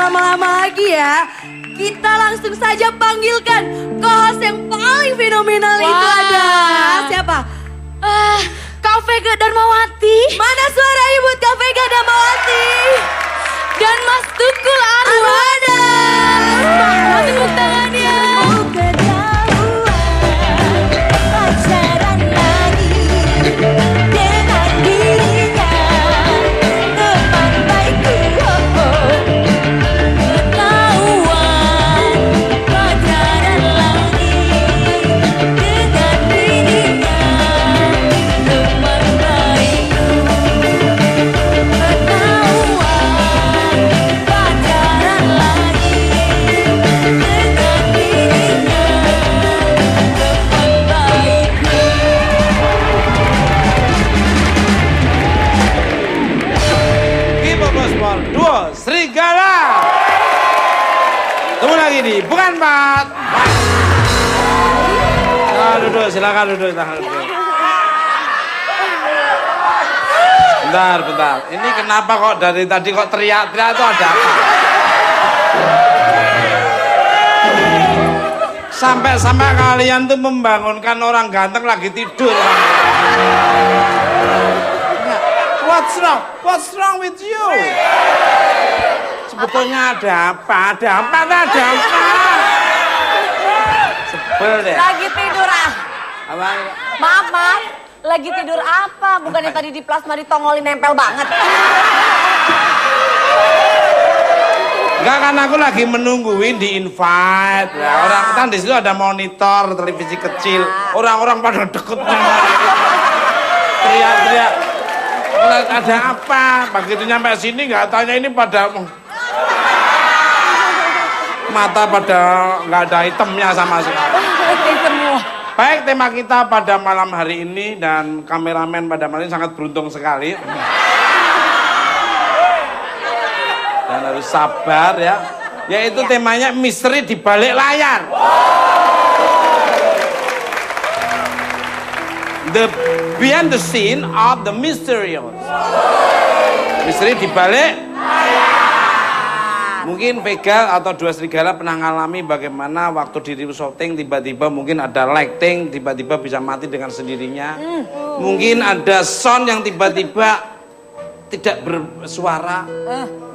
berlama-lama lagi ya. Kita langsung saja panggilkan co-host yang paling fenomenal itu ada siapa? Kak Vega Darmawati. Mana suaranya buat Kak Vega Darmawati? Dan Mas Tukul Arwana. Mana tepuk tangannya? Serigala. Tunggu lagi nih, bukan Pak. Nah, duduk, silakan duduk. Bentar. Ini kenapa kok dari tadi kok teriak-teriak itu ada apa? Sampai kalian tuh membangunkan orang ganteng lagi tidur. What's wrong with you? Sebetulnya ada apa? Sebel deh. Lagi tidur Apa? Maaf. Lagi tidur apa? Bukannya tadi di plasma ditongolin nempel banget. Enggak, kan aku lagi menungguin di invite. Ya, orang kan di situ ada monitor televisi kecil. Orang-orang pada deket teriak-teriak. Ada apa? Begitu nyampe sini nggak tanya ini pada mata pada nggak ada itemnya sama sekali. Baik, tema kita pada malam hari ini dan kameramen pada malam ini sangat beruntung sekali. Dan harus sabar ya. Yaitu temanya misteri di balik layar. The behind the scene of the mysterious. Misteri di balik. Mungkin Vega atau Dua Serigala pernah ngalami bagaimana waktu diri syuting tiba-tiba mungkin ada lighting, tiba-tiba bisa mati dengan sendirinya. Mungkin ada sound yang tiba-tiba tidak bersuara.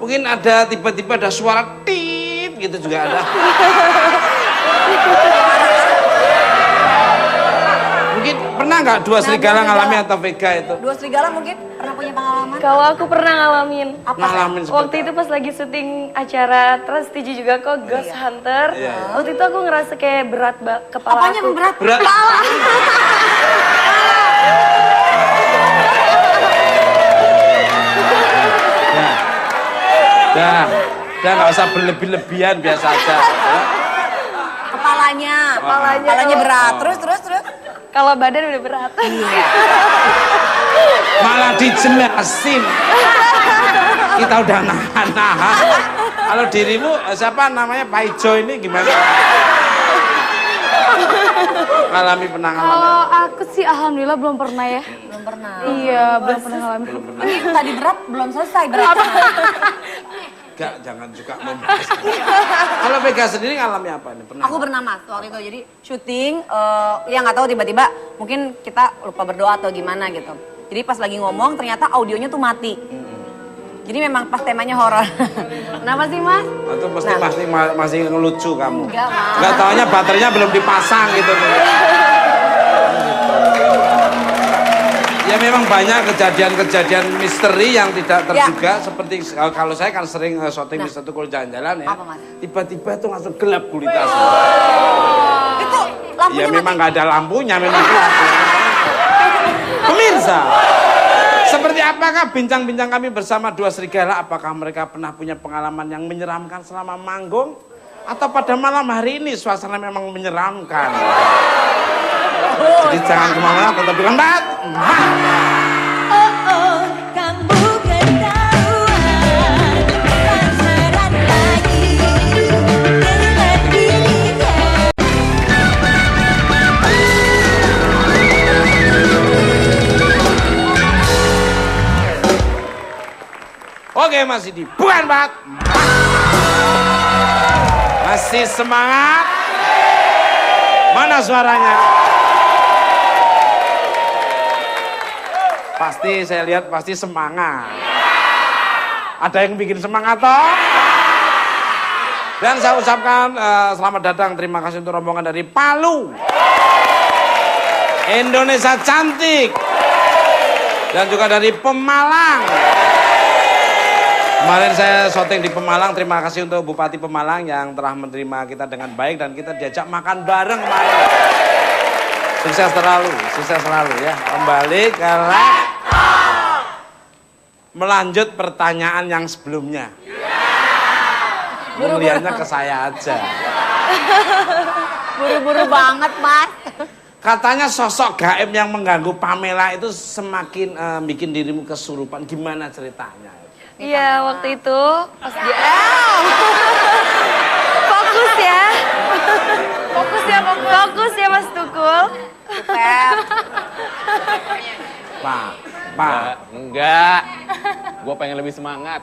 Mungkin ada tiba-tiba ada suara tit gitu juga ada. Mungkin pernah nggak Dua Serigala ngalami atau Vega itu? Dua Serigala mungkin pernah punya pengalaman? Kalau aku pernah ngalamin. Ngalamin Waktu itu pas lagi syuting acara Trans TV juga kok, Ghost Hunter. Waktu itu aku ngerasa kayak berat kepala Apanya aku. berat? Kepala. Dah nggak usah berlebih-lebihan, biasa aja. Kepalanya berat. Terus. Kalau badan udah berat. Malah dijelasin. Kita udah nahan. Kalau dirimu siapa namanya Pak Ijo ini gimana? Pernah ngalamin? Kalau aku sih alhamdulillah belum pernah ya. Belum pernah. Iya, belum pernah ngalamin. Ini tadi berat belum selesai beratnya. Enggak, jangan juga membahas. Kalau Vega sendiri ngalami apa nih? Pernah? Aku pernah Mas waktu itu jadi syuting, ya nggak tahu tiba-tiba mungkin kita lupa berdoa atau gimana gitu. Jadi pas lagi ngomong ternyata audionya tuh mati. Jadi memang pas temanya horor. Kenapa sih Mas? Itu pasti masih ngelucu kamu. Enggak Mas. Enggak taunya baterainya belum dipasang gitu. Ya memang banyak kejadian-kejadian misteri yang tidak terduga seperti kalau saya kan sering syuting di satu jalan-jalan ya. Apa, Mas? Tiba-tiba tuh langsung gelap gulita. Itu lampunya Ya memang mati. nggak ada lampunya, memang gelap. Pemirsa, seperti apakah bincang-bincang kami bersama Dua Serigala? Apakah mereka pernah punya pengalaman yang menyeramkan selama manggung? Atau pada malam hari ini suasana memang menyeramkan? Jadi jangan kemana-mana, tetap dengan Bat. Kamu ketahuan pacaran lagi dengan dirinya. Oke Mas Didi, bukan Bat. Masih semangat? Mana suaranya? Pasti saya lihat pasti semangat. Ada yang bikin semangat toh? Dan saya ucapkan selamat datang, terima kasih untuk rombongan dari Palu, Indonesia cantik, dan juga dari Pemalang. Kemarin saya syuting di Pemalang, terima kasih untuk Bupati Pemalang yang telah menerima kita dengan baik dan kita diajak makan bareng kemarin. Sukses selalu ya. Kembali ke melanjut pertanyaan yang sebelumnya. Melihatnya ke saya aja. Buru-buru banget, Mas. Katanya sosok gaib yang mengganggu Pamela itu semakin bikin dirimu kesurupan. Gimana ceritanya? Iya, waktu itu pas dia fokus ya Mas Tukul. Pak. Enggak. Gue pengen lebih semangat.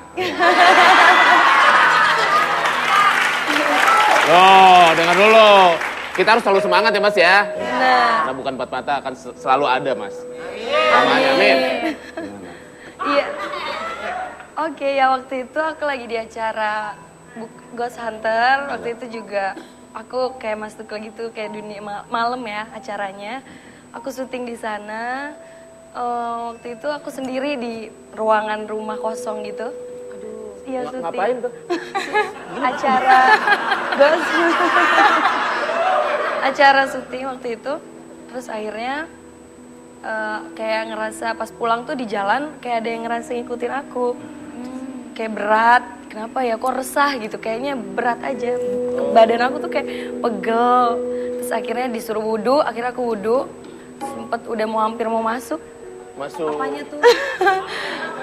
Loh, dengar dulu. Kita harus selalu semangat ya Mas ya. Nah, Karena bukan empat mata akan selalu ada Mas. Amin. iya. Oke, ya waktu itu aku lagi di acara Ghost Hunter. Waktu itu juga aku kayak Mas Tukul gitu, kayak dunia malam ya acaranya. Aku syuting di sana. Waktu itu aku sendiri di ruangan rumah kosong gitu. Aduh, iya syuting. Ngapain tuh? Acara Ghost acara syuting waktu itu. Terus akhirnya kayak ngerasa pas pulang tuh di jalan kayak ada yang ngerasa ngikutin aku. Kayak berat, kenapa ya kok resah gitu, kayaknya berat aja. Badan aku tuh kayak pegel. Terus akhirnya disuruh wudhu, akhirnya aku wudhu. Sempet udah hampir mau masuk. Apanya tuh?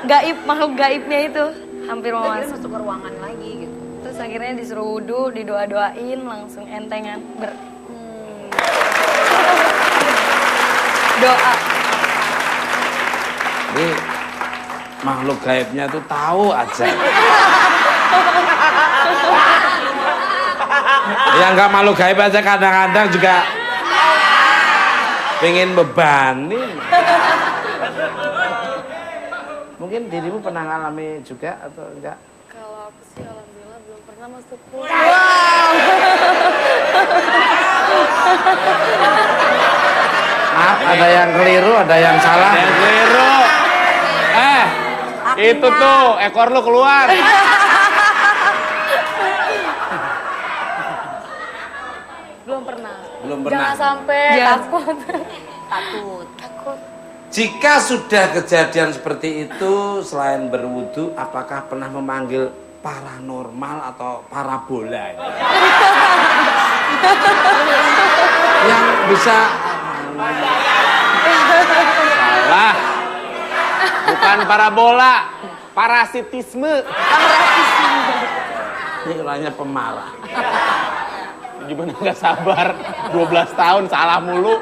Gaib, makhluk gaibnya itu. Hampir mau masuk. Masuk ke ruangan lagi gitu. Terus akhirnya disuruh wudhu, didoa-doain, langsung entengan. Doa. Ini makhluk gaibnya tuh tahu aja. Ya enggak makhluk gaib aja kadang-kadang juga pengen bebanin. Mungkin dirimu pernah ngalami juga atau enggak? Kalau aku sih alhamdulillah belum pernah masuk pool. Maaf, ada yang keliru, ada yang salah. Yang keliru. Itu tuh ekor lu keluar. Belum pernah. Belum pernah. Jangan sampai takut. Takut. Jika sudah kejadian seperti itu, selain berwudu, apakah pernah memanggil paranormal atau parabola? Yang bisa Salah. Bukan parabola, parasitisme. ini hanya pemarah. Gimana nggak sabar? 12 tahun salah mulu.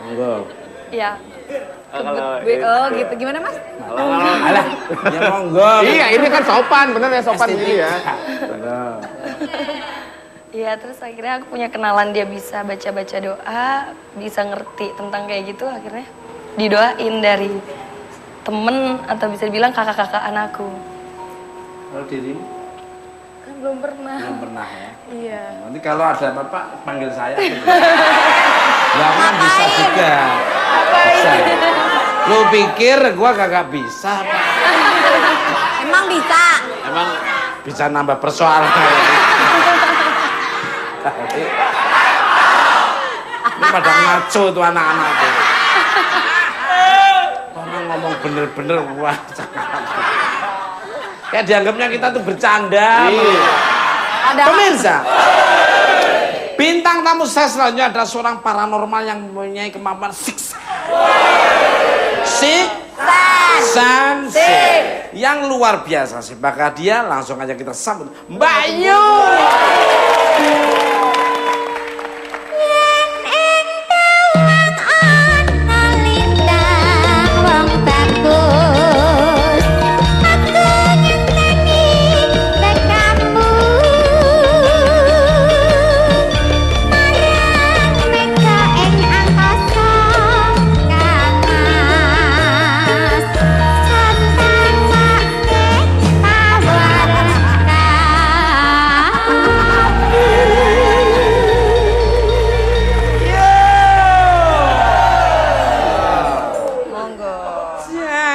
Monggo. Iya. Kalau gitu. Gimana, Mas? Alah, ya monggo. iya, ini kan sopan, bener ya sopan ini ya. Monggo. Iya, terus akhirnya aku punya kenalan dia bisa baca-baca doa, bisa ngerti tentang kayak gitu, akhirnya didoain dari temen atau bisa dibilang kakak-kakak anakku. Kalau dirimu? Kan belum pernah. Belum pernah ya? Iya. Nanti kalau ada apa-apa, panggil saya. Ya kan bisa juga. Bisa. Lu pikir gua kagak bisa? Emang bisa? Emang Bisa nambah persoalan. Ini pada ngaco tuh anak-anak tuh. Orang ngomong bener-bener wah. Kayak dianggapnya kita tuh bercanda. Pemirsa, bintang tamu saya selanjutnya adalah seorang paranormal yang mempunyai kemampuan siksa. Yang luar biasa sih. Maka dia langsung aja kita sambut Mbak Yu.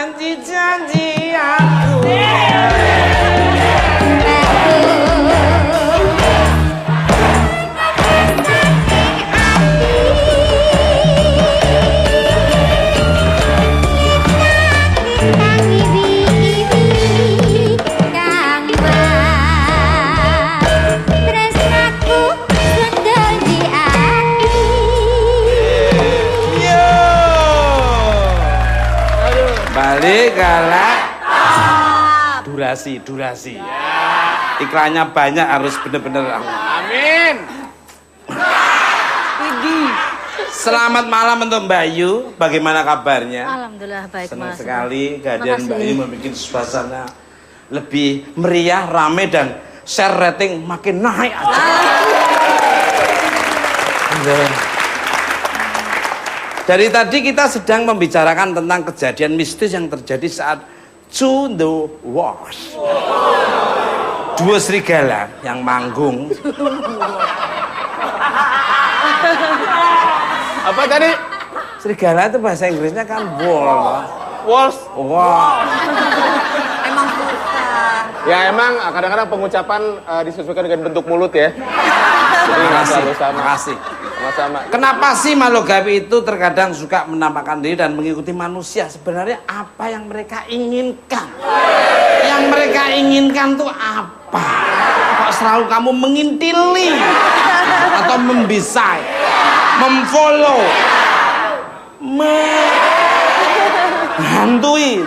janji-janji aku. Balik galak. Durasi. Iklannya banyak harus bener-bener. Amin. Selamat malam untuk Mbak Yu. Bagaimana kabarnya? Alhamdulillah baik Senang Mas. sekali kehadiran Makasih. Mbak Yu membuat suasana lebih meriah, rame dan share rating makin naik aja. Dari tadi kita sedang membicarakan tentang kejadian mistis yang terjadi saat To The Wars. Dua serigala yang manggung. Apa tadi? Serigala itu bahasa Inggrisnya kan wolf. Walls. Wow. Emang susah. Ya emang kadang-kadang pengucapan disesuaikan dengan bentuk mulut ya. Jadi nggak selalu sama. Makasih. Sama-sama. Kenapa sih makhluk gaib itu terkadang suka menampakkan diri dan mengikuti manusia? Sebenarnya apa yang mereka inginkan? Yang mereka inginkan tuh apa? Kok selalu kamu mengintili atau membisai, memfollow, menghantui?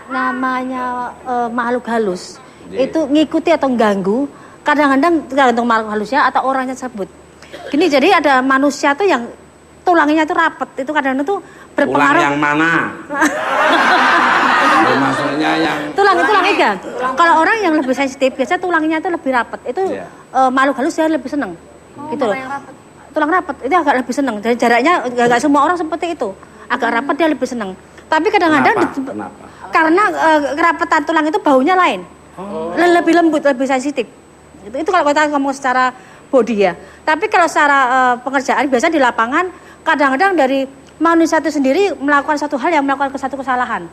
Namanya makhluk halus itu ngikuti atau ganggu, kadang-kadang tergantung makhluk halusnya atau orangnya tersebut. Gini, jadi ada manusia tuh yang tulangnya tuh rapet, itu kadang-kadang tuh berpengaruh. Tulang yang mana? Maksudnya yang Tulang iga. Kalau orang yang lebih sensitif biasanya tulangnya itu lebih rapet, itu Iya. makhluk halus dia lebih seneng. Gitu loh. Tulang rapet itu agak lebih seneng. Dari jaraknya agak semua orang seperti itu. Agak rapet dia lebih seneng. Tapi kadang-kadang Kenapa? karena kerapetan tulang itu baunya lain. Lebih lembut, lebih sensitif. Itu kalau kita ngomong secara body ya. Tapi kalau secara pengerjaan biasanya di lapangan kadang-kadang dari manusia itu sendiri melakukan satu hal yang melakukan satu kesalahan.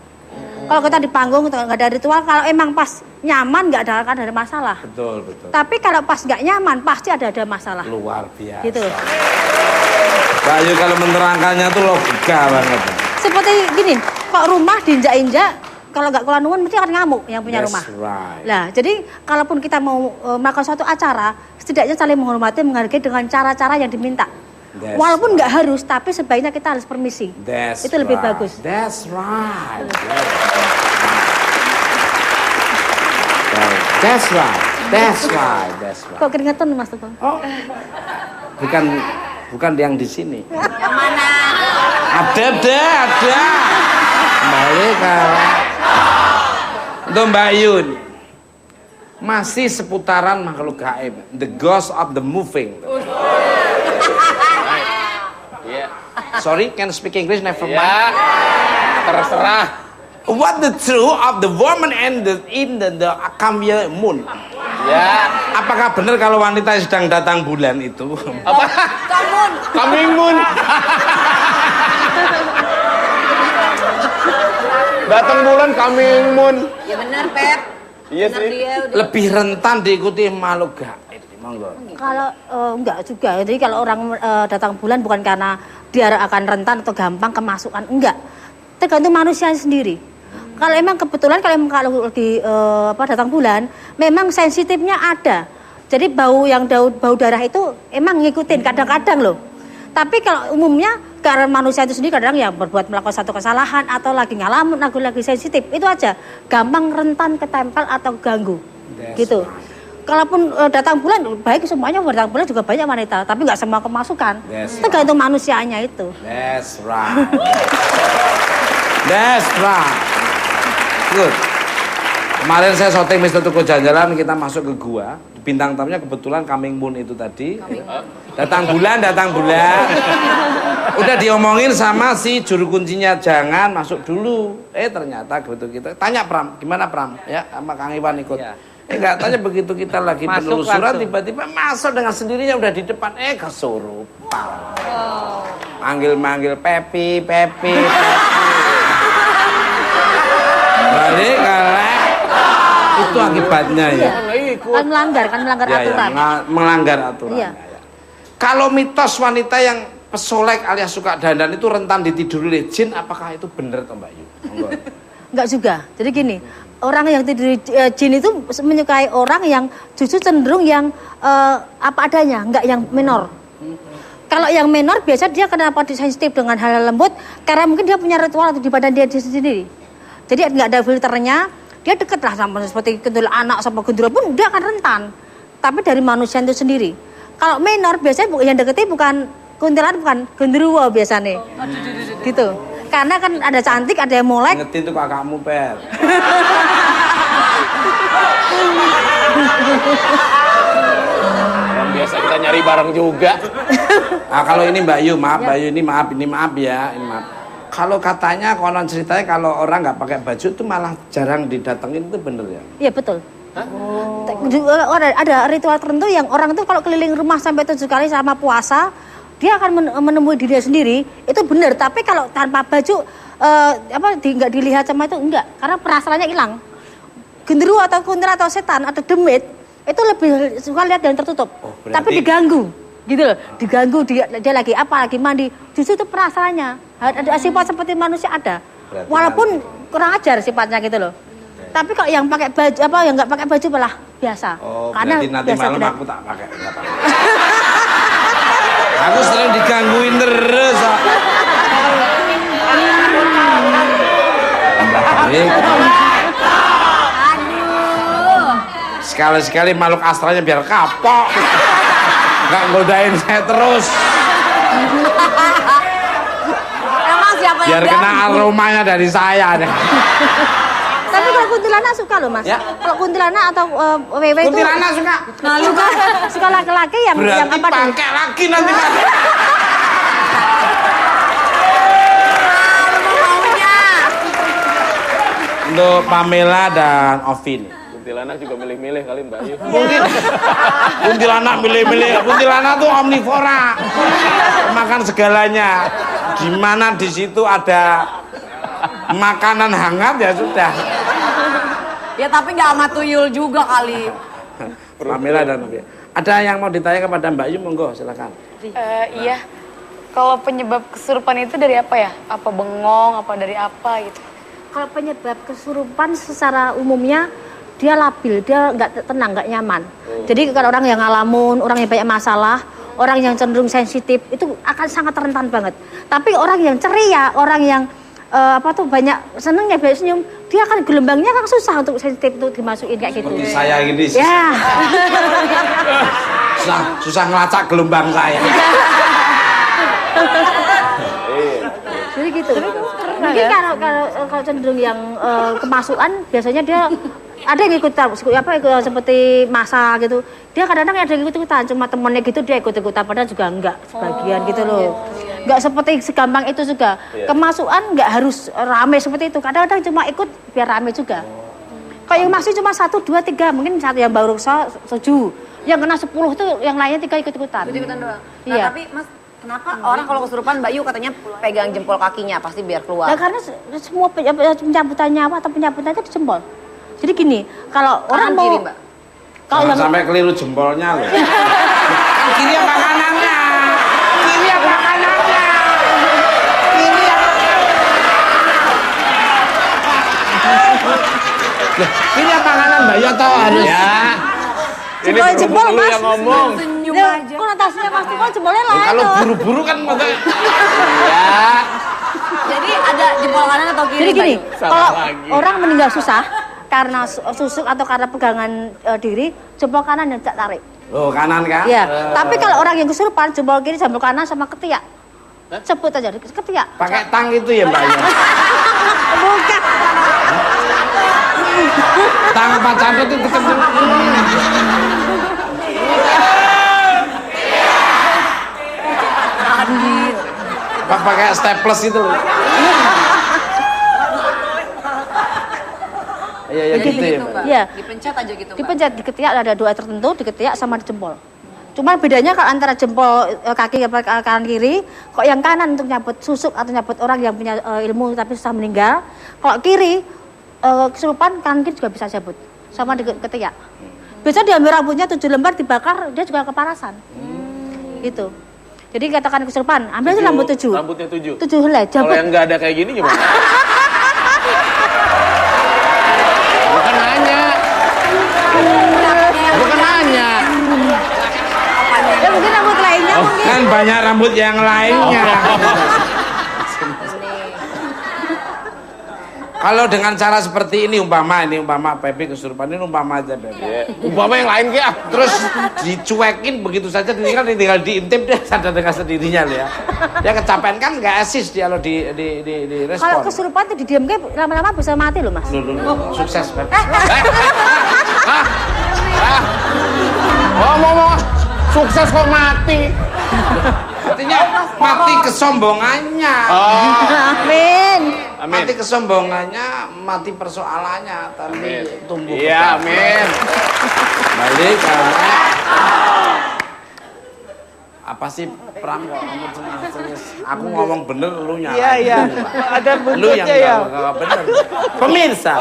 Kalau kita di panggung nggak ada ritual, kalau emang pas nyaman nggak ada masalah. Betul. Tapi kalau pas nggak nyaman pasti ada masalah. Luar biasa. Gitu. Mbak Yu kalau menerangkannya tuh logika banget. Seperti gini, kok rumah diinjak-injak, kalau nggak keluar nuwun mesti akan ngamuk yang punya That's rumah. right. Nah, jadi kalaupun kita mau melakukan suatu acara, setidaknya saling menghormati, menghargai dengan cara-cara yang diminta. That's Walaupun nggak harus, tapi sebaiknya kita harus permisi. That's Itu lebih right. bagus. That's right. That's right. Kok keringetan Mas Teguh? Oh, bukan yang di sini. Yang mana? Ada. Kembali kalau untuk Mbak Yun masih seputaran makhluk gaib, the ghost of the moving. Iya. Sorry, can speak English? Never mind. Ya. Terserah. What the truth of the woman and the Akamya moon? Ya. Apakah benar kalau wanita yang sedang datang bulan itu? Apa? Coming moon. Datang bulan coming moon. Ya benar, Pep. Iya Benar sih. dia udah. Lebih rentan diikuti makhluk gaib. Monggo. Kalau enggak juga, jadi kalau orang datang bulan bukan karena dia akan rentan atau gampang kemasukan, enggak. Tergantung manusia sendiri. Kalau emang kebetulan kalau di datang bulan, memang sensitifnya ada. Jadi bau darah itu emang ngikutin kadang-kadang loh. Tapi kalau umumnya karena manusia itu sendiri kadang ya melakukan satu kesalahan atau lagi ngalamin, lagi sensitif, itu aja gampang rentan ketempel atau ganggu. That's Gitu. Kalaupun datang bulan, baik semuanya datang bulan juga banyak wanita, tapi nggak semua kemasukan. That's Tergantung manusianya itu. That's right. That's right. Good. Kemarin saya syuting Mr. Tuku Jalan-Jalan, kita masuk ke gua. Bintang tamunya kebetulan Coming Moon itu tadi. Datang bulan. Udah diomongin sama si juru kuncinya, jangan masuk dulu. Ternyata begitu kita tanya Pram, gimana Pram? Ya, sama Kang Iwan ikut. Ya. Enggak, tanya begitu kita lagi Masuk penelusuran langsung. tiba-tiba masuk dengan sendirinya udah di depan, kesurupan. Manggil-manggil Pepi. akibatnya ya. Kan melanggar Ya, aturan. melanggar aturan. Iya. Ya. Kalau mitos wanita yang pesolek alias suka dandan itu rentan ditiduri oleh jin, apakah itu benar toh Mbak Yu? Monggo. Enggak juga. Jadi gini, orang yang tidur jin itu menyukai orang yang justru cenderung yang apa adanya, enggak yang minor. Kalau yang minor biasa dia kenapa sensitif dengan hal lembut karena mungkin dia punya ritual di badan dia sendiri. Jadi enggak ada filternya, dia deket lah sama seperti kuntilanak sama gundurwo pun dia akan rentan. Tapi dari manusia itu sendiri. Kalau minor biasanya yang deketi bukan kuntilanak, bukan gundurwo biasanya. Gitu. Karena kan ada cantik, ada yang molek. Ngerti itu kakakmu, Per. Yang biasa kita nyari bareng juga. Nah, kalau ini Mbak Yu, maaf Mbak Yu, ini maaf ya, ini maaf. Kalau katanya konon ceritanya kalau orang nggak pakai baju itu malah jarang didatengin, itu bener ya? Iya betul. Ada ritual tertentu yang orang itu kalau keliling rumah sampai 7 kali sama puasa, dia akan menemui dirinya sendiri, itu benar. Tapi kalau tanpa baju, nggak dilihat sama itu enggak, karena perasaannya hilang. Genderuwo atau kuntilanak atau setan atau demit itu lebih suka lihat dan tertutup, tapi diganggu, gitu loh. Diganggu dia lagi mandi, justru itu perasaannya. Ada sifat seperti manusia ada, berarti walaupun kurang ajar sifatnya gitu loh. Tapi kalau yang pakai baju yang nggak pakai baju malah biasa. Oh, karena berarti nanti biasa malam berat. aku tak pakai, nggak apa-apa. Aku sering digangguin terus. Sekali-sekali makhluk astralnya biar kapok. Nggak godain saya terus. Emang siapa yang Biar kena aromanya dari saya deh. Tapi kalau kuntilanak suka loh mas. Ya. Kalau kuntilanak atau wewe itu Kuntilanak suka. suka laki-laki yang Berarti apa dulu? pakai lagi nanti pakai. Untuk Pamela dan Ovin. Kuntilanak juga milih-milih kali Mbak Yu. Mungkin kuntilanak milih-milih. Kuntilanak tuh omnivora, makan segalanya. Di mana di situ ada makanan hangat ya sudah. Ya tapi nggak sama tuyul juga kali. Pamela dan Ovin. Ada yang mau ditanya kepada Mbak Yu, monggo silakan. Iya. Kalau penyebab kesurupan itu dari apa ya? Apa bengong, apa dari apa gitu? Kalau penyebab kesurupan secara umumnya dia labil, dia nggak tenang, nggak nyaman. Jadi kalau orang yang ngalamun, orang yang banyak masalah, orang yang cenderung sensitif itu akan sangat rentan banget. Tapi orang yang ceria, orang yang banyak seneng ya, banyak senyum, dia akan gelombangnya kan susah untuk sensitif itu dimasukin kayak gitu. Seperti saya gini, Ya. susah ngelacak gelombang saya. Jadi gitu. Mungkin kalau cenderung yang kemasukan biasanya dia ada yang ikut seperti masa gitu. Dia kadang-kadang ada yang ikut-ikutan, cuma temennya gitu dia ikut-ikutan, padahal juga enggak sebagian gitu loh. Enggak seperti segampang itu juga. Kemasukan enggak harus rame seperti itu. Kadang-kadang cuma ikut biar rame juga. Kalau yang masih cuma 1, 2, 3, mungkin satu yang baru 7. Yang kena 10 itu yang lainnya 3 ikut-ikutan. Ikut-ikutan doang. Nah, Iya. tapi Mas, kenapa orang kalau kesurupan Mbak Yu katanya pegang jempol kakinya pasti biar keluar? Ya karena semua pencabutan nyawa atau pencabutan itu di jempol. Jadi gini, kalau orang Kanan mau kiri, Mbak? kalau Jangan yang sampai keliru jempolnya loh. Kan kiri apa kanannya? Kiri apa kanannya? Kiri apa? Loh, kiri apa kanan Mbak Yoto harus? Ya. Ini jempol, berhubung lu Mas. yang ngomong. Senyum ya, aja. konotasinya pasti kalau jempolnya lain Kalau tuh. buru-buru kan maksudnya. Ya. Jadi ada jempol kanan atau kiri? Jadi Mbak gini, Yu? Salah kalau lagi. orang meninggal susah karena susuk atau karena pegangan diri, jempol kanan yang tak tarik. Oh, kanan kan? Ya, tapi kalau orang yang kesurupan, jempol kiri, jempol kanan sama ketiak. Sebut aja, ketiak. Pakai tang itu ya Mbak ya? Bukan. Tang apa cadot itu kenceng. Apa pakai staples itu loh. Iya, ya gitu ya, Mbak. Iya. Dipencet aja gitu, Mbak. Dipencet di ketiak ada 2 tertentu, di ketiak sama di jempol. Cuma bedanya kalau antara jempol kaki kanan kiri, kok yang kanan untuk nyabut susuk atau nyabut orang yang punya ilmu tapi susah meninggal. Kalau kiri kesurupan kanan kiri juga bisa nyabut. sama di ketiak. Biasanya diambil rambutnya 7 lembar dibakar, dia juga kepanasan. Gitu. Jadi katakan kesurupan, ambil aja rambut 7. Rambutnya 7. 7 helai. Kalau yang nggak ada kayak gini gimana? Bukan nanya. Bukan nanya. Ya mungkin rambut lainnya mungkin. Kan banyak rambut yang lainnya. Kalau dengan cara seperti ini umpama Pepi kesurupan ini umpama aja Pepi. Umpama yang lain kayak. Terus dicuekin begitu saja tinggal diintip dia sadar dengan sendirinya loh ya. Dia kecapean kan nggak asis dia lo di respon. Kalau kesurupan itu didiamkan lama-lama bisa mati loh mas. Sukses Pepi. Ngomong sukses kok mati. Artinya mati kesombongannya. Amin. Mati kesombongannya, mati persoalannya, tapi tumbuh. Iya, amin. Balik apa sih Pram kok kamu cengas-cengas? Aku ngomong bener lu nyala. Iya. Ada Lu yang buntutnya ya. nggak bener. Pemirsa,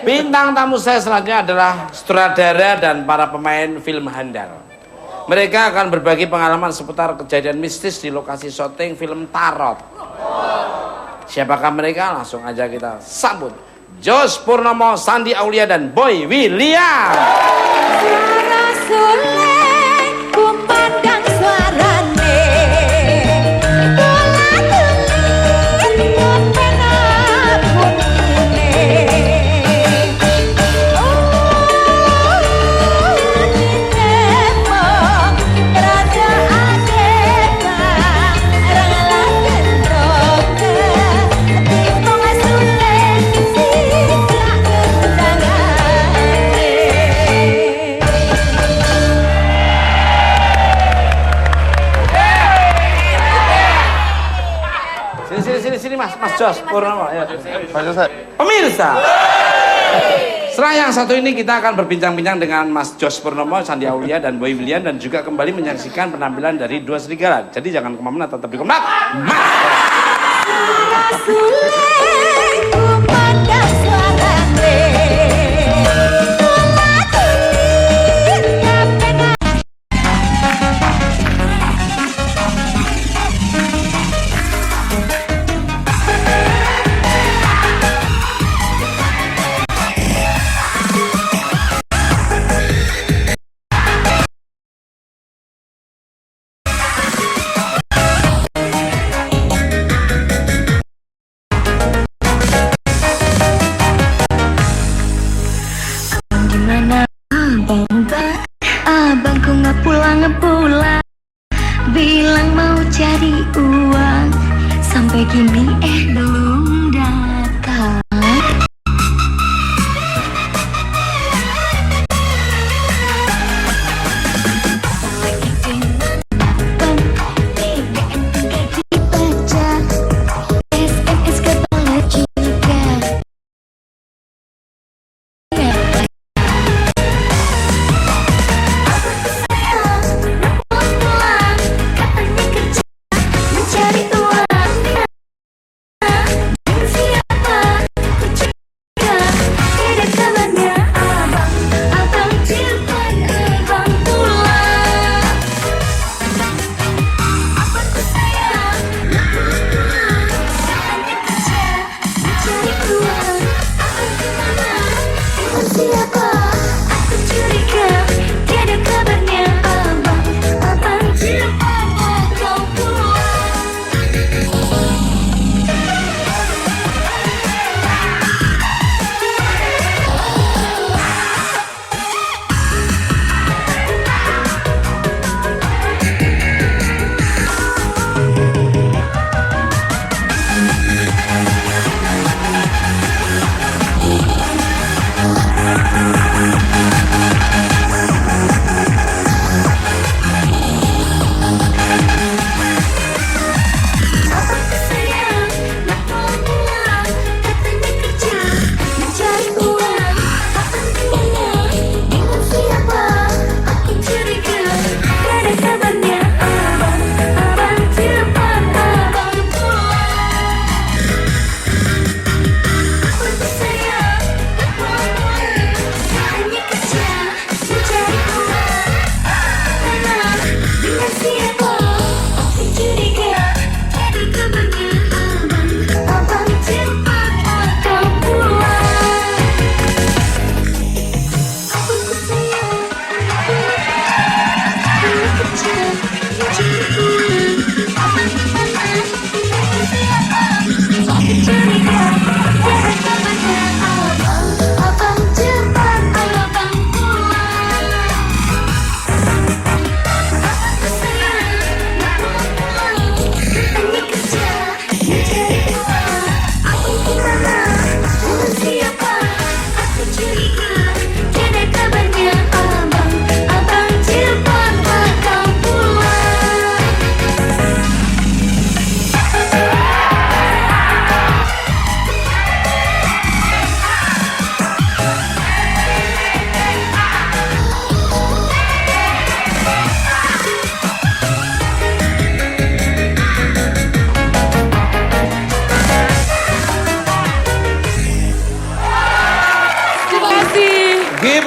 bintang tamu saya selanjutnya adalah sutradara dan para pemain film handal. Mereka akan berbagi pengalaman seputar kejadian mistis di lokasi syuting film Tarot. Siapakah mereka? Langsung aja kita sambut Jos Purnomo, Sandi Aulia, dan Boy William. Suara Sule, kumandang suarane. Bola tuni, ngopena putune. Ninemo, raja adeka, rangalah gendroke. Tipong Sule, siprak kendangane. Sini Mas Jos Purnomo. Ayo. Pak Pemirsa, setelah yang satu ini kita akan berbincang-bincang dengan Mas Jos Purnomo, Sandi Aulia, dan Boy William, dan juga kembali menyaksikan penampilan dari dua serigala. Jadi jangan kemana-mana, tetap di Komnak. Suara Sule, kumandang suarane. Bola tuni, ngopena.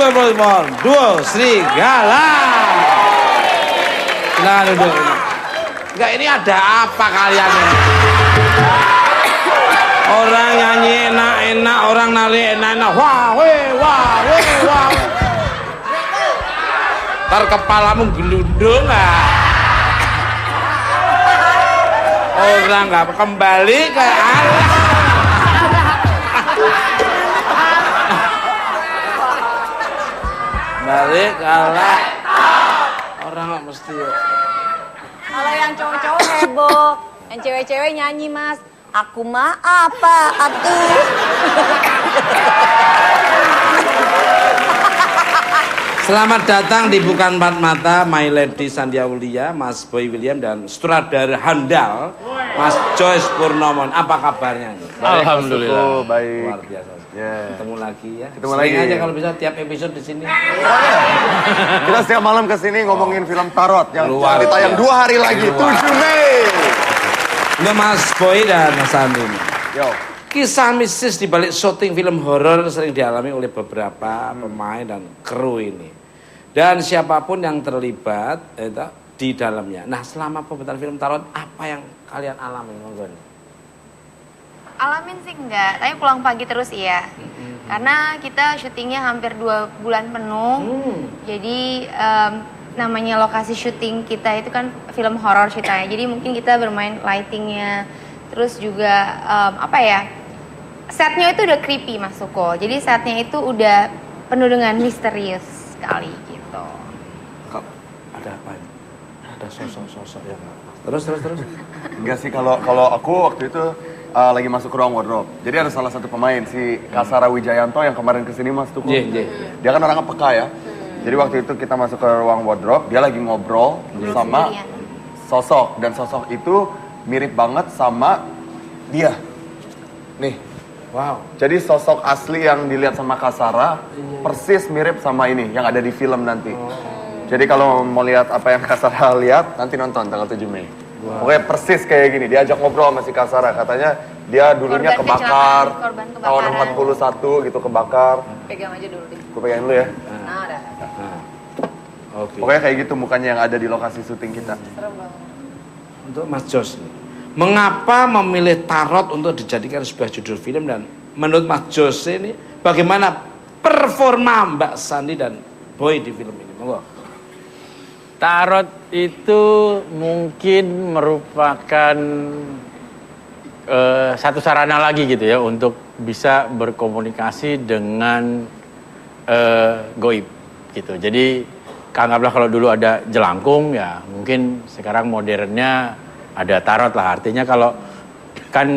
berpon duo serigala. Silakan duduk. Enggak, ini ada apa kalian ini? Orang nyanyi enak-enak, orang nari enak-enak. Wah, wah. Ntar kepalamu gelundung nggak? Orang nggak kembali ke Allah. Balik ke Allah. Orang nggak mesti. Kalau yang cowok-cowok heboh, yang cewek-cewek nyanyi mas. Aku mah apa atuh? Selamat datang di Bukan Empat Mata, My Lady Sandia Aulia, Mas Boy William dan sutradara handal, Mas Joyce Purnomo. Apa kabarnya? Alhamdulillah. Baik. Luar biasa. Yeah. Ketemu lagi ya. Ketemu Sering lagi. aja kalau bisa tiap episode di sini. Kita setiap malam kesini ngomongin film Tarot yang Luar ditayang 2 hari lagi, 7 Mei. Untuk Mas Boy dan Mas Andi. Yo. Kisah mistis di balik syuting film horor sering dialami oleh beberapa pemain dan kru ini. Dan siapapun yang terlibat di dalamnya. Nah, selama pembuatan film Tarot, apa yang kalian alami, Monggo? Alamin sih enggak, tapi pulang pagi terus iya. Karena kita syutingnya hampir 2 bulan penuh. Jadi namanya lokasi syuting kita itu kan film horor ceritanya. Jadi mungkin kita bermain lightingnya. Terus juga setnya itu udah creepy Mas Suko. Jadi setnya itu udah penuh dengan misterius sekali gitu. Ada apa ini? Ada sosok-sosok yang terus. Enggak sih, kalau aku waktu itu lagi masuk ke ruang wardrobe. Jadi ada salah satu pemain, si Kasara Wijayanto yang kemarin kesini Mas Tuku. Dia kan orangnya peka ya. Jadi waktu itu kita masuk ke ruang wardrobe, dia lagi ngobrol sama sosok. Dan sosok itu mirip banget sama dia. Nih. Wow. Jadi sosok asli yang dilihat sama Kasara persis mirip sama ini yang ada di film nanti. Jadi kalau mau lihat apa yang Kasara lihat, nanti nonton tanggal 7 Mei. Wow. Pokoknya persis kayak gini, diajak ngobrol sama si Kasara. Katanya dia dulunya kebakar, tahun 41 gitu kebakar. Pegang aja dulu deh. Gue pegangin dulu ya. Nah, ada. Oke. Pokoknya kayak gitu mukanya yang ada di lokasi syuting kita. Untuk Mas Jos, mengapa memilih Tarot untuk dijadikan sebuah judul film, dan menurut Mas Jos ini bagaimana performa Mbak Sandi dan Boy di film ini? Monggo. Tarot itu mungkin merupakan satu sarana lagi gitu ya untuk bisa berkomunikasi dengan goib gitu. Jadi anggaplah kalau dulu ada jelangkung ya mungkin sekarang modernnya ada tarot lah. Artinya kalau kan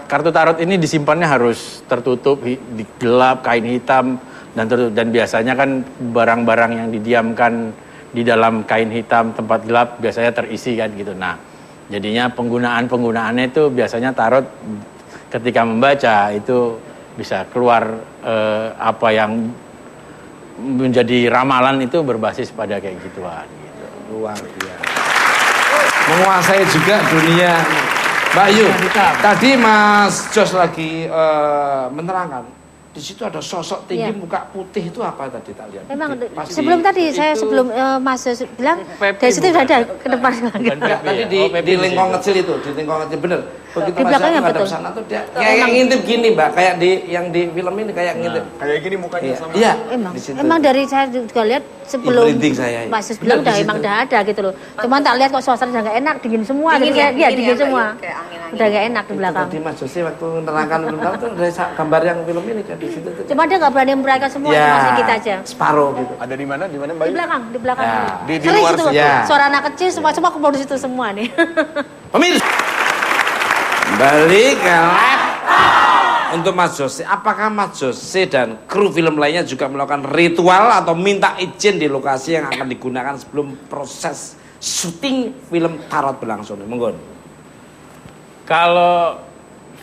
kartu tarot ini disimpannya harus tertutup, di gelap, kain hitam dan tertutup. Dan biasanya kan barang-barang yang didiamkan di dalam kain hitam tempat gelap biasanya terisi kan gitu. Nah, jadinya penggunaannya itu biasanya tarot ketika membaca itu bisa keluar apa yang menjadi ramalan itu berbasis pada kayak gituan gitu. Luar biasa. Menguasai juga dunia. Mbak Yu, tadi Mas Jos lagi menerangkan di situ ada sosok tinggi muka putih, itu apa tadi tak lihat? Memang sebelum Mas Jos bilang dari situ sudah ada ke depan lagi. Tadi di lingkong kecil itu, di lingkong kecil bener. Begitu Di Mas belakangnya Jos ngadep betul. sana tuh dia kayak ngintip gini Mbak, kayak yang di film ini kayak ngintip. Kayak gini mukanya sama. Iya. Emang dari saya juga lihat sebelum Merinding saya ini. Mas Sus bilang Benar, di emang situ. udah ada gitu loh. Cuman tak lihat kok suasana udah gak enak, dingin semua. Dingin Jadi ya, dia dingin dingin ya, semua. kayak angin-angin. Udah gak enak di belakang. Tadi Mas Josi waktu menerangkan film tuh ada gambar yang film ini kan di situ tuh. Cuma dia gak berani mereka semua, masih kita aja. Separuh gitu. Ada di mana? Di mana, Di Mbak? belakang, di belakang. Ya. Di Sering luar situ, situ. Ya. suara anak kecil semua aku baru di situ semua nih. Pemirsa, balik ke untuk Mas Josi. Apakah Mas Josi dan kru film lainnya juga melakukan ritual atau minta izin di lokasi yang akan digunakan sebelum proses syuting film Tarot berlangsung? Monggo. Kalau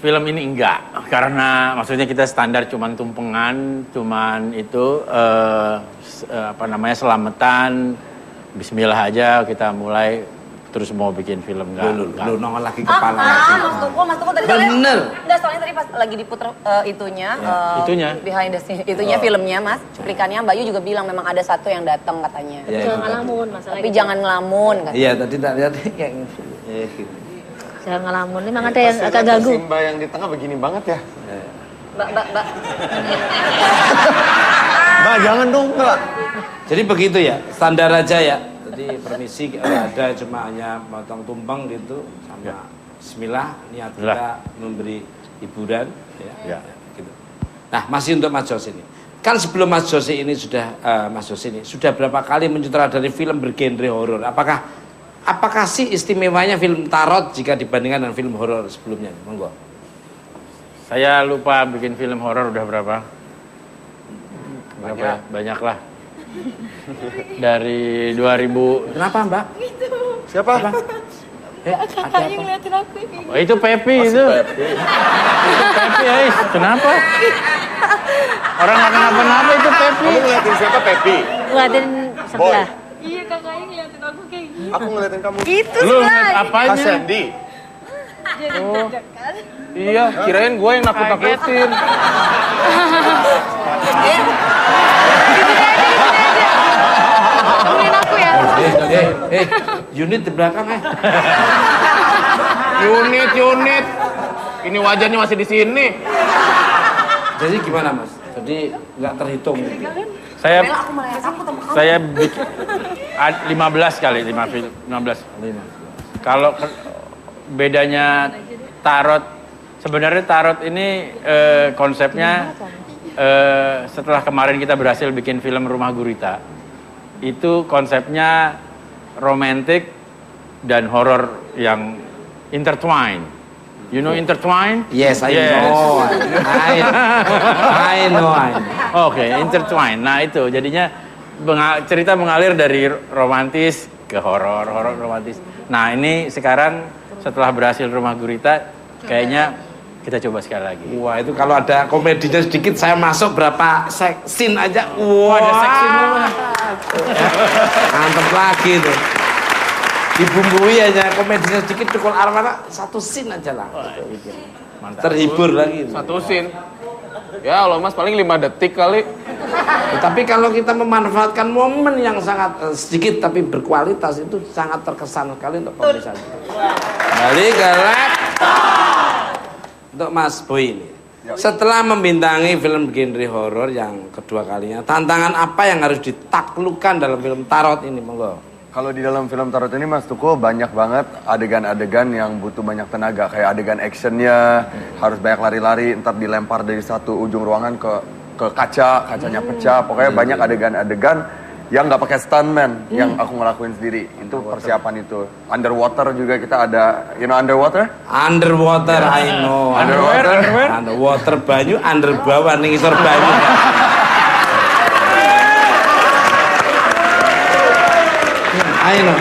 film ini enggak, karena maksudnya kita standar cuman tumpengan, cuman itu selamatan, bismillah aja kita mulai terus mau bikin film Lu enggak. nongol lagi kepala lagi. Mas Tukul tadi Bener. Enggak, soalnya tadi pas lagi diputer itunya. Itunya? Behind the scene, itunya filmnya Mas. Cuplikannya Mbak Yu juga bilang memang ada satu yang datang katanya. Ya, Jangan ngelamun masalah Tapi gitu. jangan ngelamun katanya. Iya, tadi tak lihat kayak gitu. Jangan ngelamun, memang ada yang agak ganggu. Mbak yang di tengah begini banget ya. Mbak. Mbak jangan dong Mbak. Jadi begitu ya, standar aja ya. Jadi permisi ada cuma hanya potong tumpeng gitu sama bismillah niat kita memberi hiburan ya. Gitu. Nah, masih untuk Mas Jos ini. Kan sebelum Mas Jos ini sudah berapa kali menyutradari film bergenre horor? Apakah sih istimewanya film Tarot jika dibandingkan dengan film horor sebelumnya? Monggo. Saya lupa bikin film horor udah berapa? Berapa ya? Banyak lah. Dari 2000. Kenapa, Mbak? Siapa? Kakaknya ngeliatin aku ini. Oh, itu Pepi itu. Itu Pepi, Ais. Kenapa? Orang nggak kenapa-napa itu Pepi. Kamu ngeliatin siapa Pepi? Ngeliatin sebelah. Iya, kakaknya ngeliatin aku kayak gitu. Aku ngeliatin kamu. Itu Lu ngeliat apanya? Kak Sandy. Oh. Iya, kirain gue yang nakut-nakutin. Tungguin aku ya. Unit di belakang Unit. Ini wajahnya masih di sini. Jadi gimana Mas? Jadi nggak terhitung gitu. Saya bikin 15 kali, 15. Kalau bedanya Tarot, sebenarnya Tarot ini konsepnya setelah kemarin kita berhasil bikin film Rumah Gurita, itu konsepnya romantik dan horor yang intertwine. You know intertwine? Yes, I know. I know. Oke, intertwine. Nah itu jadinya cerita mengalir dari romantis ke horor, horor romantis. Nah ini sekarang setelah berhasil Rumah Gurita, kayaknya kita coba sekali lagi. Wah itu kalau ada komedinya sedikit saya masuk berapa scene aja. Wah ada seksi banget. Mantep lagi tuh. Dibumbui aja komedinya sedikit Tukul Arwana satu scene aja lah. Mantap. Terhibur lagi. Satu scene. Ya Allah Mas, paling 5 detik kali. Tapi kalau kita memanfaatkan momen yang sangat sedikit tapi berkualitas itu sangat terkesan sekali untuk pemirsa. Balik ke untuk Mas Boy ini. Setelah membintangi film genre horor yang kedua kalinya, tantangan apa yang harus ditaklukkan dalam film Tarot ini, monggo? Kalau di dalam film Tarot ini Mas Tukul banyak banget adegan-adegan yang butuh banyak tenaga. Kayak adegan actionnya, harus banyak lari-lari, ntar dilempar dari satu ujung ruangan ke kacanya pecah. Pokoknya banyak adegan-adegan yang nggak pakai stuntman, yang aku ngelakuin sendiri. Itu persiapan itu. Underwater juga kita ada, you know underwater? Underwater, I know. Underwater banyu, under bawah ning isor banyu. I know.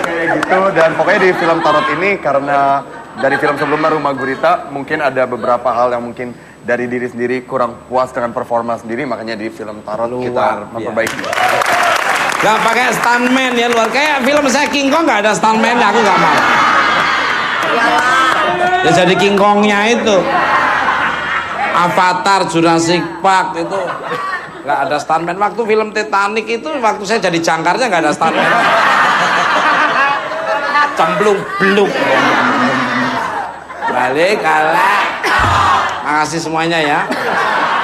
Kayak gitu, dan pokoknya di film Tarot ini karena dari film sebelumnya Rumah Gurita mungkin ada beberapa hal yang mungkin dari diri sendiri kurang puas dengan performa sendiri, makanya di film Tarot kita memperbaiki. Gak pakai stuntman ya luar, kayak film saya King Kong gak ada stuntman, aku gak mau. Ya jadi King Kongnya itu Avatar, Jurassic Park itu gak ada stuntman. Waktu film Titanic itu waktu saya jadi jangkarnya gak ada stuntman. Cemplung beluk. Balik kalah. Makasih semuanya ya.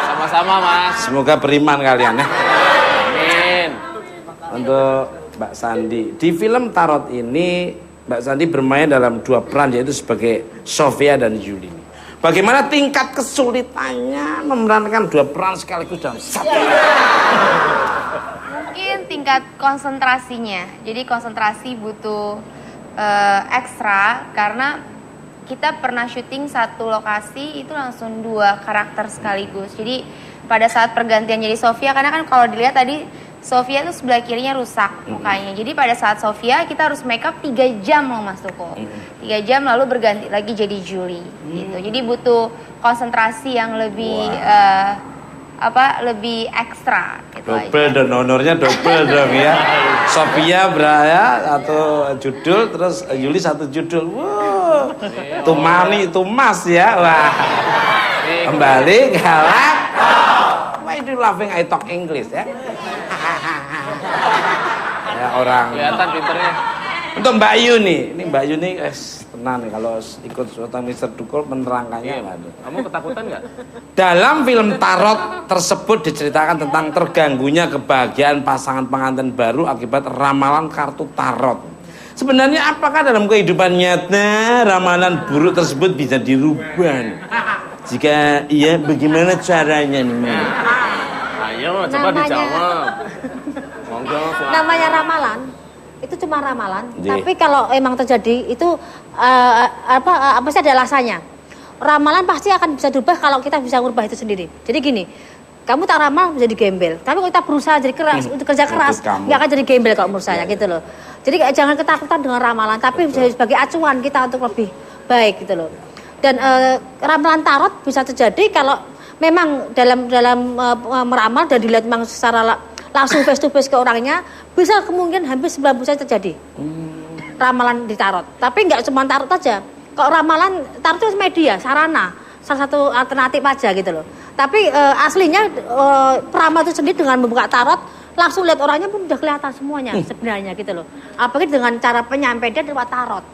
Sama-sama Mas. Semoga beriman kalian ya. Amin. Untuk Mbak Sandi, di film Tarot ini Mbak Sandi bermain dalam dua peran, yaitu sebagai Sofia dan Yuli. Bagaimana tingkat kesulitannya memerankan dua peran sekaligus dalam satu? Mungkin tingkat konsentrasinya. Jadi konsentrasi butuh ekstra karena kita pernah syuting satu lokasi itu langsung 2 karakter sekaligus. Jadi pada saat pergantian jadi Sofia, karena kan kalau dilihat tadi Sofia tuh sebelah kirinya rusak mukanya. Jadi pada saat Sofia kita harus make up 3 jam loh Mas Tukul. 3 jam lalu berganti lagi jadi Julie gitu. Jadi butuh konsentrasi yang lebih lebih ekstra gitu Double aja. dan honornya double dong ya. Sophia Braya atau judul, terus Yuli satu judul. Wow, itu money, itu emas ya. Wah. Kembali galak. Why do you laughing? I talk English ya. Ya orang. Kelihatan pinternya. Untuk Mbak Yu nih, ini Mbak Yu nih tenang nih kalau ikut suatu Mr. Dukul menerangkannya. Kamu ketakutan nggak? Dalam film Tarot tersebut diceritakan tentang terganggunya kebahagiaan pasangan pengantin baru akibat ramalan kartu tarot. Sebenarnya apakah dalam kehidupan nyata ramalan buruk tersebut bisa dirubah? Jika iya, bagaimana caranya nih? Ayo, coba dijawab. Monggo. Namanya ramalan itu cuma ramalan, tapi kalau emang terjadi itu apa sih ada alasannya. Ramalan pasti akan bisa dirubah kalau kita bisa merubah itu sendiri. Jadi gini, kamu tak ramal jadi gembel, tapi kalau kita berusaha jadi keras untuk kerja keras, nggak akan jadi gembel kalau menurut saya gitu loh. Jadi jangan ketakutan dengan ramalan, tapi sebagai acuan kita untuk lebih baik gitu loh. Dan ramalan tarot bisa terjadi kalau memang dalam meramal dan dilihat memang secara langsung face to face ke orangnya, bisa kemungkinan hampir 90% terjadi ramalan di tarot. Tapi nggak cuma tarot aja. Kalau ramalan tarot itu media, sarana, salah satu alternatif aja gitu loh. Tapi aslinya peramal itu sendiri dengan membuka tarot, langsung lihat orangnya pun udah kelihatan semuanya sebenarnya gitu loh. Apalagi dengan cara penyampaian lewat tarot.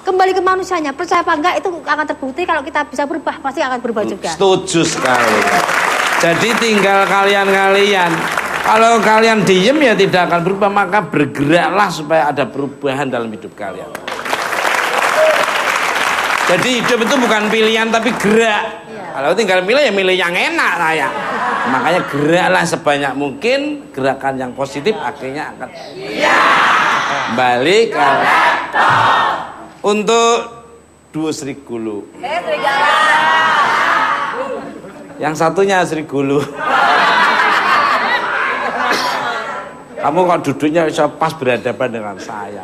Kembali ke manusianya, percaya apa enggak itu akan terbukti kalau kita bisa berubah, pasti akan berubah juga. Setuju sekali. Jadi tinggal kalian-kalian, kalau kalian diem ya tidak akan berubah, maka bergeraklah supaya ada perubahan dalam hidup kalian. Jadi hidup itu bukan pilihan tapi gerak. Kalau tinggal milih ya milih yang enak saya. Makanya geraklah sebanyak mungkin, gerakan yang positif akhirnya akan balik ke untuk Duo Sri Gulu. Yang satunya Sri Gulu. Kamu kok duduknya bisa pas berhadapan dengan saya.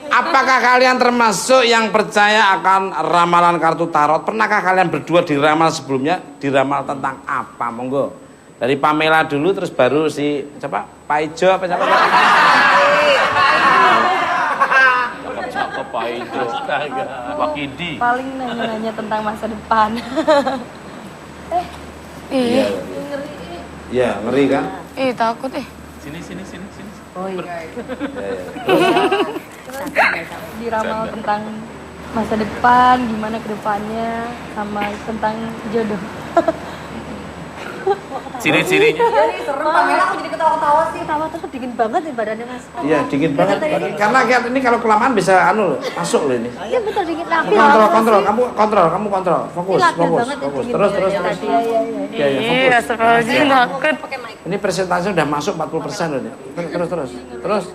Apakah kalian termasuk yang percaya akan ramalan kartu tarot? Pernahkah kalian berdua diramal sebelumnya? Diramal tentang apa? Monggo. Dari Pamela dulu, terus baru si siapa? Pak Ijo apa siapa? Cakep Pak Ijo. Pak Kidi. Paling nanya-nanya tentang masa depan. Iya. Iya, ngeri kan? Takut Sini. Oh iya. Ya. Diramal tentang masa depan, gimana ke depannya, sama tentang jodoh. Ciri-cirinya. Serem, Pamela aku jadi ketawa-ketawa sih. Tawa tuh dingin banget nih badannya Mas. Iya, dingin banget. Karena ini kalau kelamaan bisa masuk loh ini. Iya betul dingin tapi Kamu kontrol. Fokus. Terus. Iya, fokus. Takut. Ini presentasi udah masuk 40% loh nih. Terus.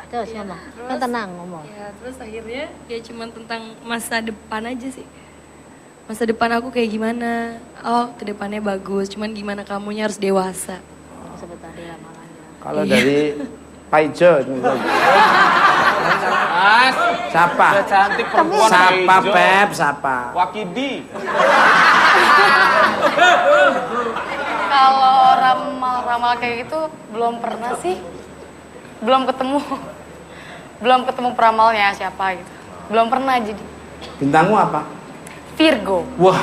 Terus ngomong. Kan tenang ngomong. Ya, terus akhirnya ya cuman tentang masa depan aja sih. Masa depan aku kayak gimana? Oh, ke depannya bagus, cuman gimana kamunya harus dewasa. Sebentar di ramalannya. Kalau dari Pak Ijo. Mas, Siapa? udah cantik perempuan Siapa, hijau. Pep? Siapa? Wakidi. Kalau ramal kayak gitu belum pernah sih. Belum ketemu peramalnya siapa gitu. Belum pernah jadi. Bintangmu apa? Virgo. Wah.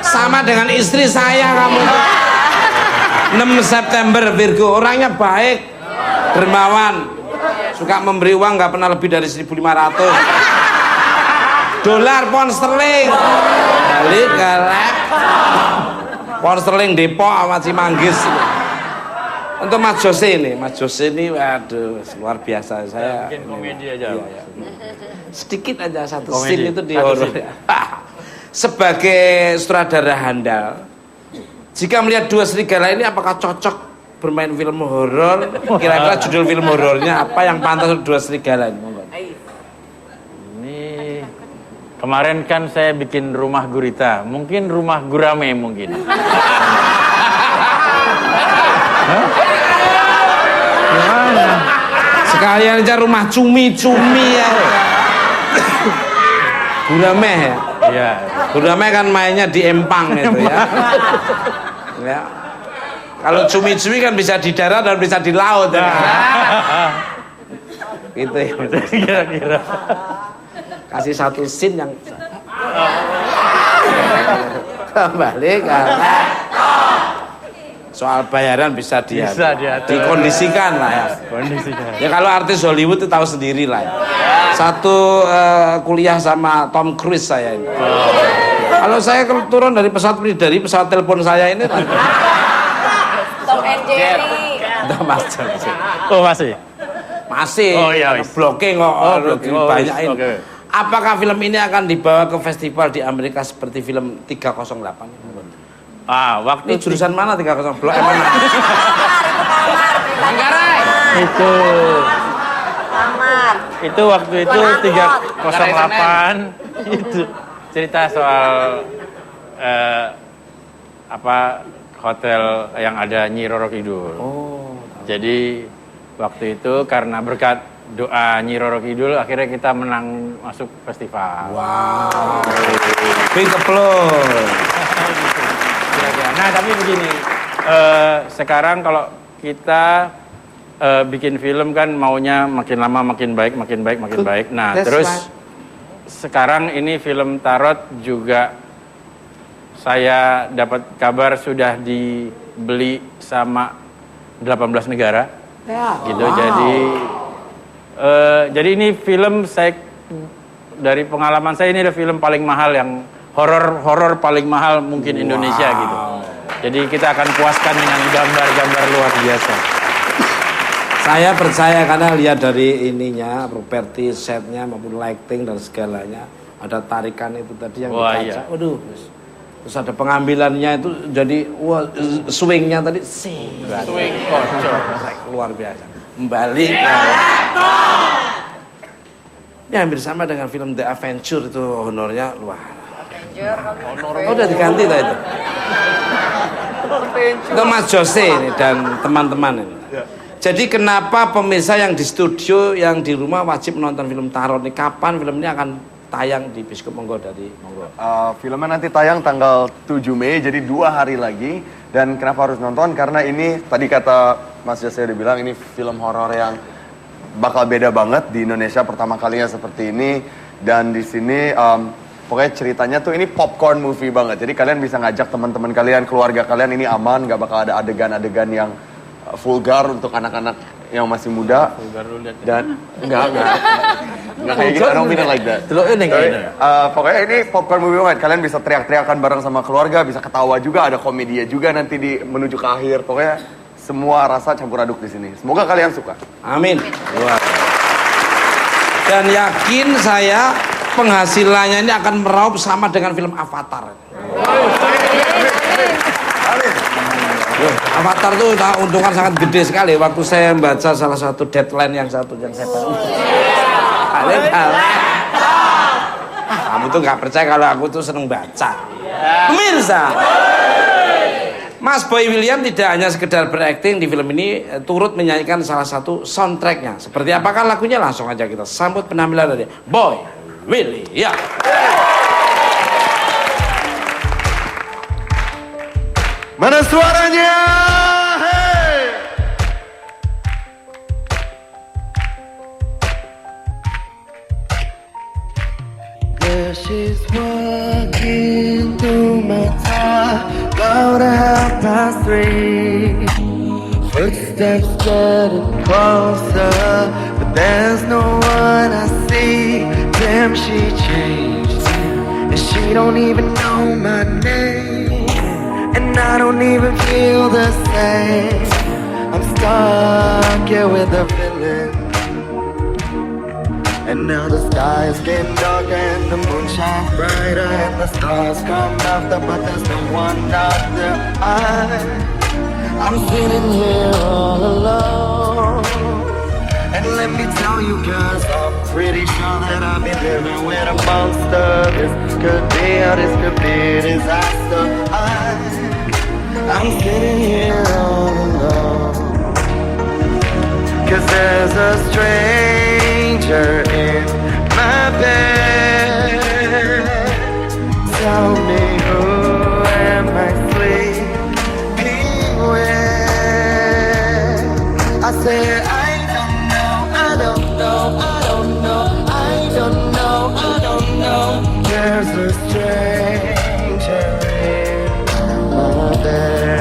Sama dengan istri saya kamu. 6 September Virgo, orangnya baik, dermawan, suka memberi uang nggak pernah lebih dari 1.500 dolar, pound sterling, balik ke pound sterling Depok sama Cimanggis. Untuk Mas Jose ini, waduh, luar biasa. Saya bikin komedi aja. Iya. Sedikit aja satu Komedi. scene itu di Satu horor. scene. Sebagai sutradara handal, jika melihat Dua Serigala ini apakah cocok bermain film horor? Kira-kira judul film horornya apa yang pantas untuk Dua Serigala ini? Ini kemarin kan saya bikin rumah gurita, mungkin rumah gurame mungkin. Gimana? Sekalian aja rumah cumi-cumi ya. Gurame ya. Iya. Gudame kan mainnya di empang itu ya. Ya. Kalau cumi-cumi kan bisa di darat dan bisa di laut ya. Gitu ya. Kira-kira. Kasih satu scene yang kembali karena soal bayaran bisa diatur. dikondisikan lah ya. Kondisikan. Ya kalau artis Hollywood itu tahu sendiri lah ya. Satu kuliah sama Tom Cruise saya ini. Kalau saya turun dari pesawat pribadi, pesawat telepon saya ini Tom and Jerry. udah masuk. Oh masih? Masih. Oh iya. Blocking kok. Blocking. Banyakin. Okay. Apakah film ini akan dibawa ke festival di Amerika seperti film 308? Waktu Ini jurusan mana 308? Blok M mana? Manggarai. Itu waktu itu 308 itu cerita soal hotel yang ada Nyi Roro Kidul. Jadi waktu itu karena berkat doa Nyi Roro Kidul akhirnya kita menang masuk festival. Wow. Big applause. Nah tapi begini, sekarang kalau kita bikin film kan maunya makin lama makin baik. Nah terus sekarang ini film Tarot juga saya dapat kabar sudah dibeli sama 18 negara. Gitu. Jadi ini film saya dari pengalaman saya ini adalah film paling mahal yang horor paling mahal mungkin Indonesia gitu. Jadi kita akan puaskan dengan gambar-gambar luar biasa. Saya percaya karena lihat dari ininya, properti setnya maupun lighting dan segalanya, ada tarikan itu tadi yang dibaca. Iya. Waduh, terus ada pengambilannya itu jadi swingnya tadi, swing kocok, luar biasa. Kembali. Ini hampir sama dengan film The Adventure itu honornya luar. Udah diganti tadi itu. Itu Mas Jose ini dan teman-teman ini. Jadi kenapa pemirsa yang di studio, yang di rumah wajib menonton film Tarot ini? Kapan film ini akan tayang di bioskop? Monggo. Filmnya nanti tayang tanggal 7 Mei, jadi 2 hari lagi. Dan kenapa harus nonton? Karena ini tadi kata Mas Jose udah bilang ini film horor yang bakal beda banget di Indonesia pertama kalinya seperti ini. Dan di sini pokoknya ceritanya tuh ini popcorn movie banget. Jadi kalian bisa ngajak teman-teman kalian, keluarga kalian, ini aman, gak bakal ada adegan-adegan yang vulgar untuk anak-anak yang masih muda. Vulgar lu lihat. Dan enggak kayak gitu, I don't mean it like that. Pokoknya ini popcorn movie banget. Kalian bisa teriak-teriakan bareng sama keluarga, bisa ketawa juga, ada komedia juga nanti di menuju ke akhir. Pokoknya semua rasa campur aduk di sini. Semoga kalian suka. Amin. Dan yakin saya penghasilannya ini akan meraup sama dengan film Avatar. Avatar tuh untungan sangat gede sekali. Waktu saya membaca salah satu deadline yang saya tahu. Kamu tuh nggak percaya kalau aku tuh seneng baca. Pemirsa, Mas Boy William tidak hanya sekedar berakting di film ini, turut menyanyikan salah satu soundtracknya. Seperti apakah lagunya? Langsung aja kita sambut penampilan dari Boy William. Mana suaranya? Hey! There she's walking through my door, about 3:30. Footsteps getting closer, but there's no one I see. Damn, she changed, and she don't even know my name. And I don't even feel the same. I'm stuck here with a villain. And now the sky is getting darker and the moon shines brighter and the stars come after, but there's no one out there. I'm sitting here all alone. And let me tell you, cause I'm pretty sure that I've been living with a monster. This could be or this could be a disaster. I'm sitting here all alone. Cause there's a stranger in my bed. stranger in my bed.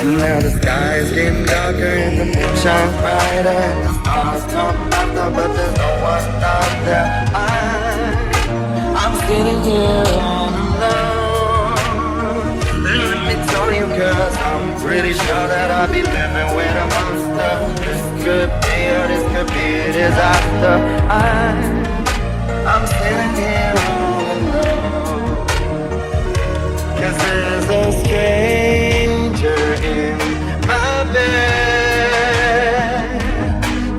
And now the sky is getting darker and the moon shines brighter and the stars come after, but there's no one out there. I'm sitting here all alone. Let me tell you, cause I'm pretty sure that I'll be living with a monster. This could be or this could be a disaster. I'm sitting here all alone. Cause there's a stranger in my bed.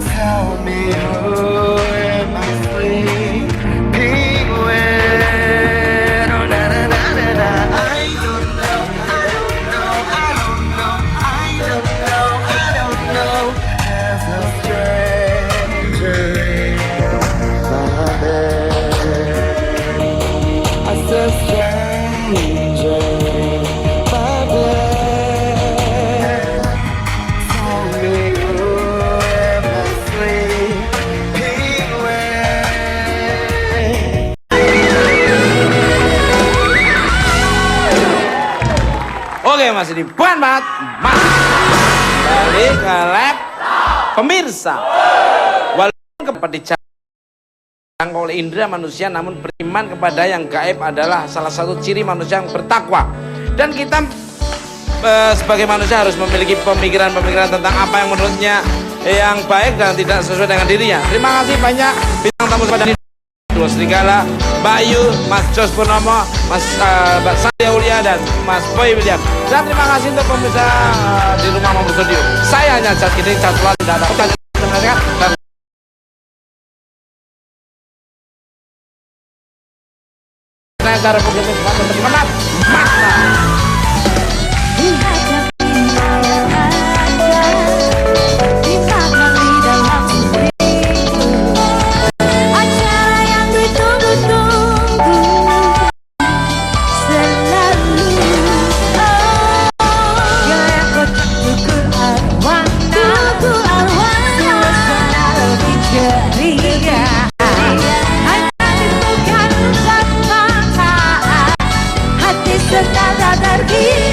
Tell me who am I sleeping with? Oh, na na na na na. I don't know, I don't know, I don't know, I don't know, I don't know. There's a stranger in my bed. I said stranger in my bed. Tell me who am I sleeping with? Oke, masih di Buan Banget Mas. Balik ke lab pemirsa. Walaupun kepada dijangkau oleh indera manusia, namun beriman kepada yang gaib adalah salah satu ciri manusia yang bertakwa. Dan kita sebagai manusia harus memiliki pemikiran-pemikiran tentang apa yang menurutnya yang baik dan tidak sesuai dengan dirinya. Terima kasih banyak bintang tamu pada Dua Serigala, Mbak Ayu, Mas Jos Purnomo, Mbak Sandy Aulia dan Mas Boy William. Dan terima kasih untuk pemirsa di rumah maupun studio. Saya hanya Jat Giding, Jat Sulan, tidak ada dan saya cara publik teman-teman. Acara yang ditunggu-tunggu selalu. Yang tunggu arwana, suasana lebih ceria. Hanya bukan tanpa hati serta tergila.